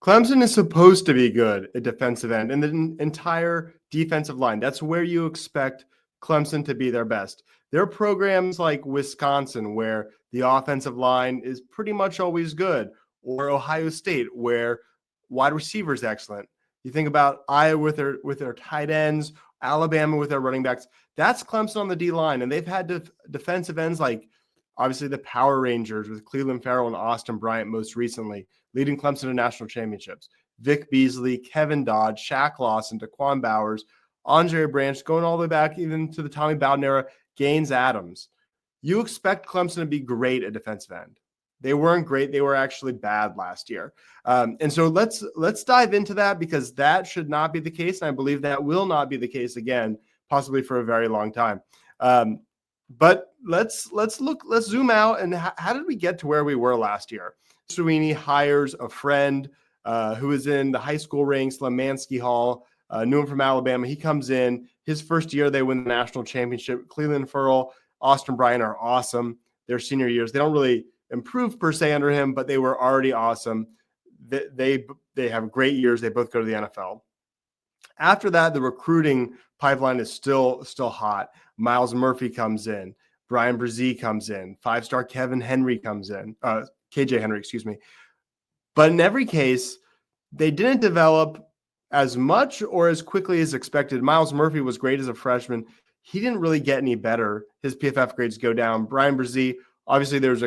Clemson is supposed to be good at defensive end and the entire defensive line. That's where you expect Clemson to be their best. There are programs like Wisconsin where the offensive line is pretty much always good, or Ohio State where wide receiver is excellent. You think about Iowa with their tight ends, Alabama with their running backs. That's Clemson on the D line, and they've had defensive ends like obviously the Power Rangers with Clelin Ferrell and Austin Bryant most recently, leading Clemson to national championships. Vic Beasley, Kevin Dodd, Shaq Lawson, Daquan Bowers, Andre Branch, going all the way back even to the Tommy Bowden era, Gaines Adams. You expect Clemson to be great at defensive end. They weren't great. They were actually bad last year. And so let's dive into that, because that should not be the case. And I believe that will not be the case again, possibly for a very long time. But let's zoom out. And how did we get to where we were last year? Sweeney hires a friend who was in the high school ranks, Lemansky Hall, knew him from Alabama. He comes in. His first year, they win the national championship. Clelin Ferrell, Austin Bryant are awesome. Their senior years, they don't really improve per se under him, but they were already awesome. They have great years. They both go to the NFL. After that, the recruiting pipeline is still hot. Miles Murphy comes in. Brian Brzee comes in. Five-star Kevin Henry comes in. KJ Henry, excuse me. But in every case, they didn't develop as much or as quickly as expected. Miles Murphy was great as a freshman. He didn't really get any better. His PFF grades go down. Brian Brzee, obviously there's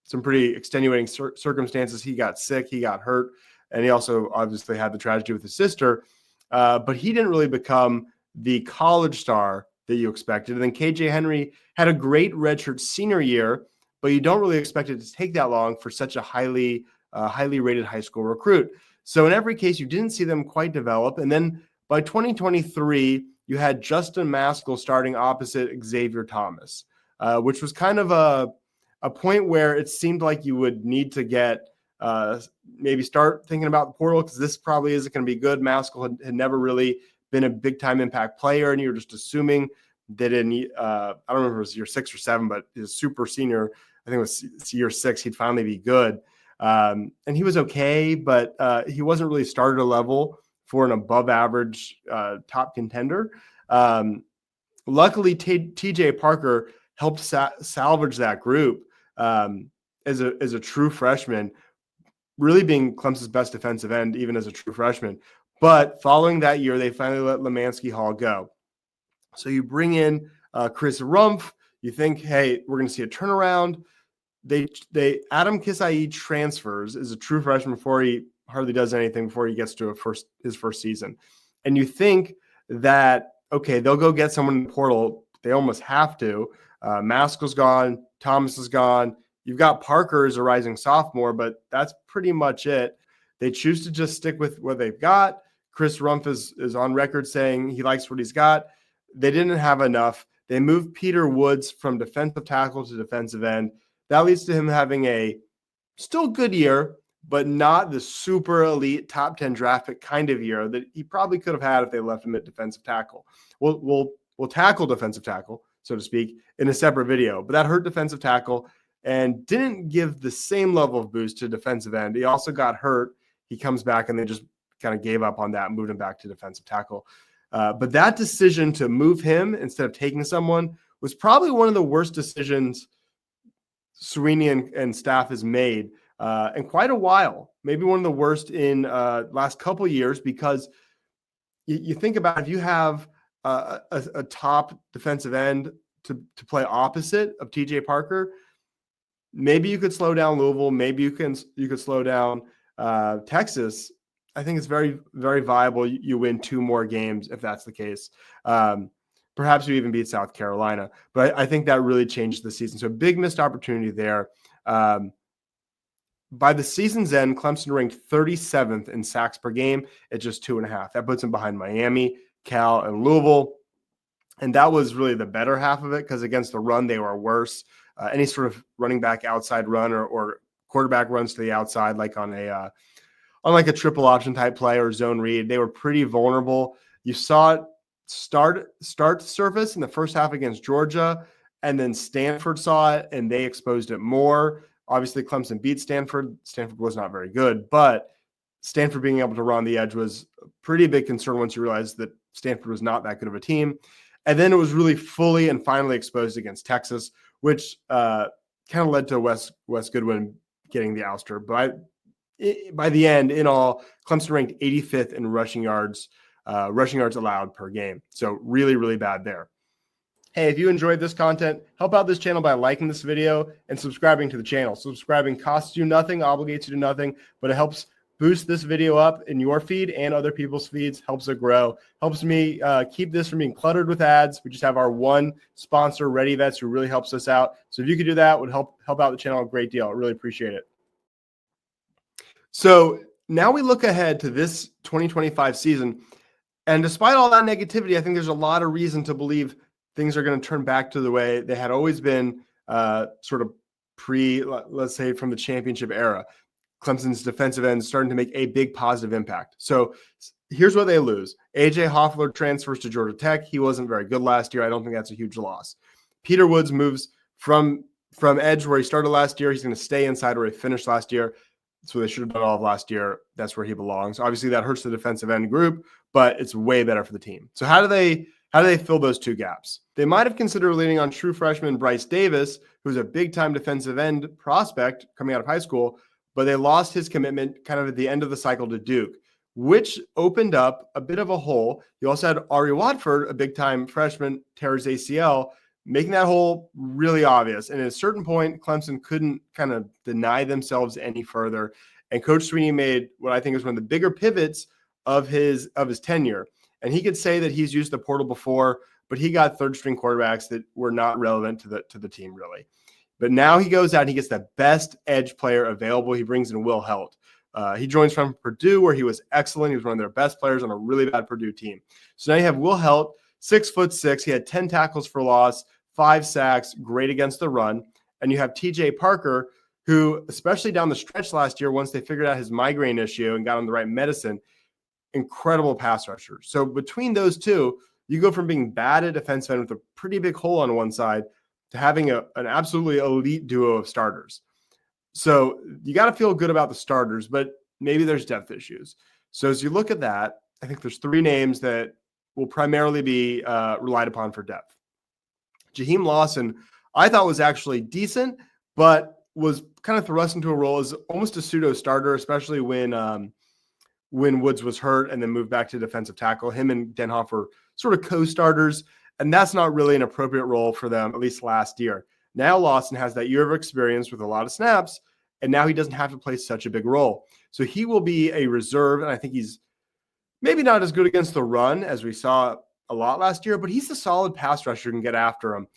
some pretty extenuating circumstances. He got sick, he got hurt, and he also obviously had the tragedy with his sister. But he didn't really become the college star that you expected. And then KJ Henry had a great redshirt senior year, but you don't really expect it to take that long for such a highly rated high school recruit. So in every case, you didn't see them quite develop. And then by 2023, you had Justin Maskell starting opposite Xavier Thomas, which was kind of a point where it seemed like you would need to get maybe start thinking about the portal, because this probably isn't going to be good. Maskell had never really been a big-time impact player, and you're just assuming that in, I don't remember if it was year 6 or 7, but his super senior, I think it was year 6, he'd finally be good. And he was okay, but he wasn't really starter level for an above-average top contender. Luckily, TJ Parker helped salvage that group as a true freshman, really being Clemson's best defensive end, even as a true freshman. But following that year, they finally let Lemansky Hall go. So you bring in Chris Rumpf. You think, hey, we're going to see a turnaround. Adam Kisai transfers as a true freshman before he hardly does anything before he gets to his first season. And you think that, okay, they'll go get someone in the portal. They almost have to. Maskell's gone. Thomas is gone. You've got Parker as a rising sophomore, but that's pretty much it. They choose to just stick with what they've got. Chris Rumpf is on record saying he likes what he's got. They didn't have enough. They moved Peter Woods from defensive tackle to defensive end. That leads to him having a still good year, but not the super elite top 10 draft pick kind of year that he probably could have had if they left him at defensive tackle. We'll tackle defensive tackle, so to speak, in a separate video, but that hurt defensive tackle and didn't give the same level of boost to defensive end. He also got hurt. He comes back and they just kind of gave up on that and moved him back to defensive tackle. But that decision to move him instead of taking someone was probably one of the worst decisions Sweeney and staff has made in quite a while. Maybe one of the worst in last couple of years, because you think about if you have a top defensive end to play opposite of TJ Parker, maybe you could slow down Louisville. Maybe you could slow down Texas. I think it's very, very viable. You win 2 more games if that's the case. Perhaps you even beat South Carolina. But I think that really changed the season. So a big missed opportunity there. By the season's end, Clemson ranked 37th in sacks per game at just 2.5. That puts them behind Miami, Cal, and Louisville. And that was really the better half of it, because against the run, they were worse. Any sort of running back outside run or quarterback runs to the outside, like on a triple option type play or zone read, they were pretty vulnerable. You saw it start to surface in the first half against Georgia, and then Stanford saw it and they exposed it more. Obviously, Clemson beat Stanford. Stanford was not very good, but Stanford being able to run the edge was a pretty big concern once you realized that Stanford was not that good of a team. And then it was really fully and finally exposed against Texas, which kind of led to Wes Goodwin getting the ouster. But by the end, in all, Clemson ranked 85th in rushing yards allowed per game. So really, really bad there. Hey, if you enjoyed this content, help out this channel by liking this video and subscribing to the channel. Subscribing costs you nothing, obligates you to nothing, but it helps boost this video up in your feed and other people's feeds, helps it grow, helps me keep this from being cluttered with ads. We just have our one sponsor, Ready Vets, who really helps us out. So if you could do that, it would help out the channel a great deal. I really appreciate it. So now we look ahead to this 2025 season. And despite all that negativity, I think there's a lot of reason to believe things are going to turn back to the way they had always been, sort of let's say, from the championship era. Clemson's defensive end starting to make a big positive impact. So here's what they lose. A.J. Hoffler transfers to Georgia Tech. He wasn't very good last year. I don't think that's a huge loss. Peter Woods moves from edge where he started last year. He's going to stay inside where he finished last year. That's what they should have done all of last year. That's where he belongs. Obviously, that hurts the defensive end group, but it's way better for the team. So how do they fill those two gaps? They might have considered leaning on true freshman Bryce Davis, who's a big-time defensive end prospect coming out of high school, but they lost his commitment kind of at the end of the cycle to Duke, which opened up a bit of a hole. You also had Ari Watford, a big-time freshman, tear his ACL, making that hole really obvious. And at a certain point, Clemson couldn't kind of deny themselves any further. And Coach Sweeney made what I think is one of the bigger pivots of his tenure. And he could say that he's used the portal before, but he got third-string quarterbacks that were not relevant to the team, really. But now he goes out and he gets the best edge player available. He brings in Will Heldt. He joins from Purdue, where he was excellent. He was one of their best players on a really bad Purdue team. So now you have Will Heldt, 6'6". He had 10 tackles for loss, 5 sacks, great against the run. And you have TJ Parker, who, especially down the stretch last year, once they figured out his migraine issue and got him the right medicine, incredible pass rusher. So between those two, you go from being bad at defensive end with a pretty big hole on one side to having an absolutely elite duo of starters. So you got to feel good about the starters, but maybe there's depth issues. So as you look at that, I think there's 3 names that will primarily be relied upon for depth. Jaheim Lawson, I thought was actually decent, but was kind of thrust into a role as almost a pseudo starter, especially when Woods was hurt and then moved back to defensive tackle. Him and Denhoff were sort of co-starters, and that's not really an appropriate role for them, at least last year. Now Lawson has that year of experience with a lot of snaps, and now he doesn't have to play such a big role. So he will be a reserve, and I think he's maybe not as good against the run as we saw a lot last year, but he's a solid pass rusher who can get after him.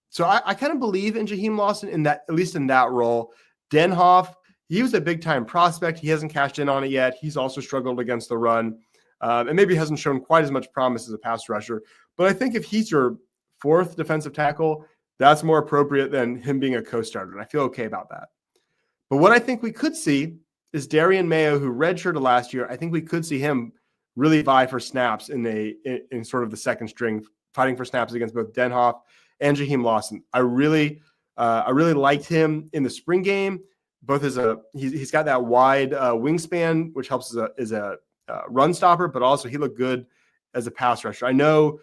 So I kind of believe in Jaheim Lawson in that, at least in that role. Denhoff, he was a big-time prospect. He hasn't cashed in on it yet. He's also struggled against the run, and maybe hasn't shown quite as much promise as a pass rusher. But I think if he's your 4th defensive tackle, that's more appropriate than him being a co-starter, and I feel okay about that. But what I think we could see is Darian Mayo, who redshirted last year. I think we could see him really vie for snaps in sort of the second string, fighting for snaps against both Denhoff and Jaheim Lawson. I really liked him in the spring game. Both he's got that wide wingspan, which helps as a run stopper, but also he looked good as a pass rusher. I know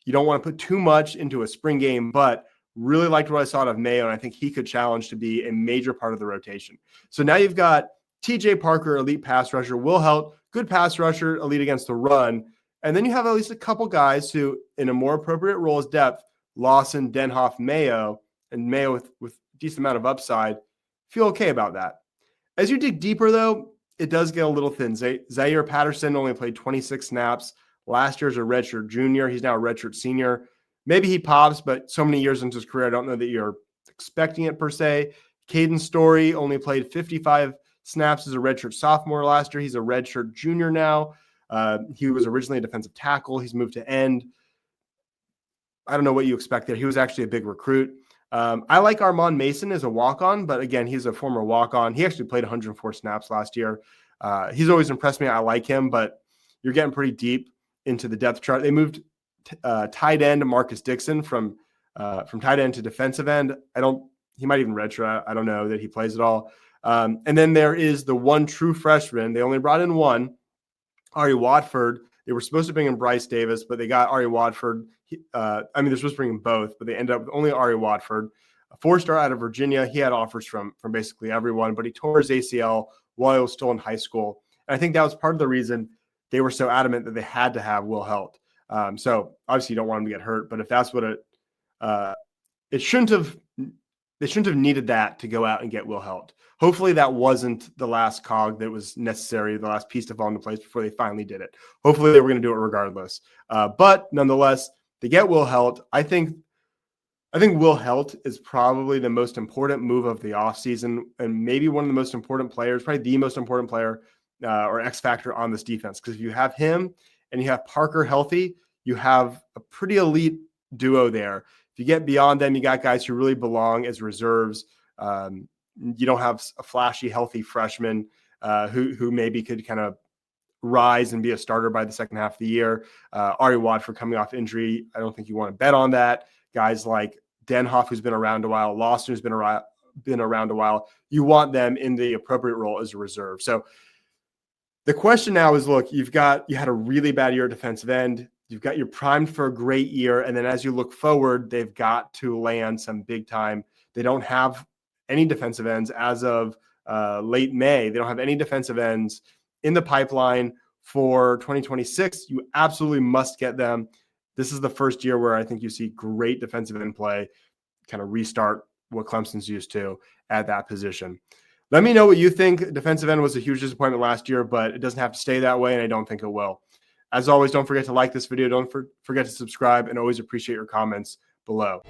you don't want to put too much into a spring game, but really liked what I saw out of Mayo, and I think he could challenge to be a major part of the rotation. So now you've got TJ Parker, elite pass rusher, Will Heldt, good pass rusher, elite against the run, and then you have at least a couple guys who, in a more appropriate role as depth, Lawson, Denhoff, Mayo, and Mayo with decent amount of upside, feel okay about that. As you dig deeper, though, it does get a little thin. Zaire Patterson only played 26 snaps. Last year as a redshirt junior. He's now a redshirt senior. Maybe he pops, but so many years into his career, I don't know that you're expecting it per se. Caden Story only played 55 snaps as a redshirt sophomore last year. He's a redshirt junior now. He was originally a defensive tackle. He's moved to end. I don't know what you expect there. He was actually a big recruit. I like Armand Mason as a walk-on, but again, he's a former walk-on. He actually played 104 snaps last year. He's always impressed me. I like him, but you're getting pretty deep into the depth chart. They moved tight end Marcus Dixon from tight end to defensive end. He might even redshirt. I don't know that he plays at all. And then there is the one true freshman. They only brought in one, Ari Watford. They were supposed to bring in Bryce Davis, but they got Ari Watford. They're supposed to bring in both, but they ended up with only Ari Watford, a four-star out of Virginia. He had offers from basically everyone, but he tore his ACL while he was still in high school. And I think that was part of the reason they were so adamant that they had to have Will Heldt. So obviously you don't want him to get hurt, but if that's what they shouldn't have needed that to go out and get Will Heldt. Hopefully that wasn't the last cog that was necessary, the last piece to fall into place before they finally did it. Hopefully they were going to do it regardless. But nonetheless, to get Will Heldt, I think Will Heldt is probably the most important move of the offseason and maybe one of the most important players, probably the most important player or X factor on this defense. Because if you have him and you have Parker healthy, you have a pretty elite duo there. If you get beyond them, you got guys who really belong as reserves. You don't have a flashy, healthy freshman who maybe could kind of rise and be a starter by the second half of the year. Ari Watford coming off injury, I don't think you want to bet on that. Guys like Denhoff, who's been around a while, Lawson, who's been around a while, you want them in the appropriate role as a reserve. So the question now is, look, you had a really bad year at defensive end. You're primed for a great year. And then as you look forward, they've got to land some big time. They don't have any defensive ends as of late May. They don't have any defensive ends in the pipeline for 2026. You absolutely must get them. This is the first year where I think you see great defensive end play, kind of restart what Clemson's used to at that position. Let me know what you think. Defensive end was a huge disappointment last year, but it doesn't have to stay that way, and I don't think it will. As always, don't forget to like this video. Don't forget to subscribe, and always appreciate your comments below.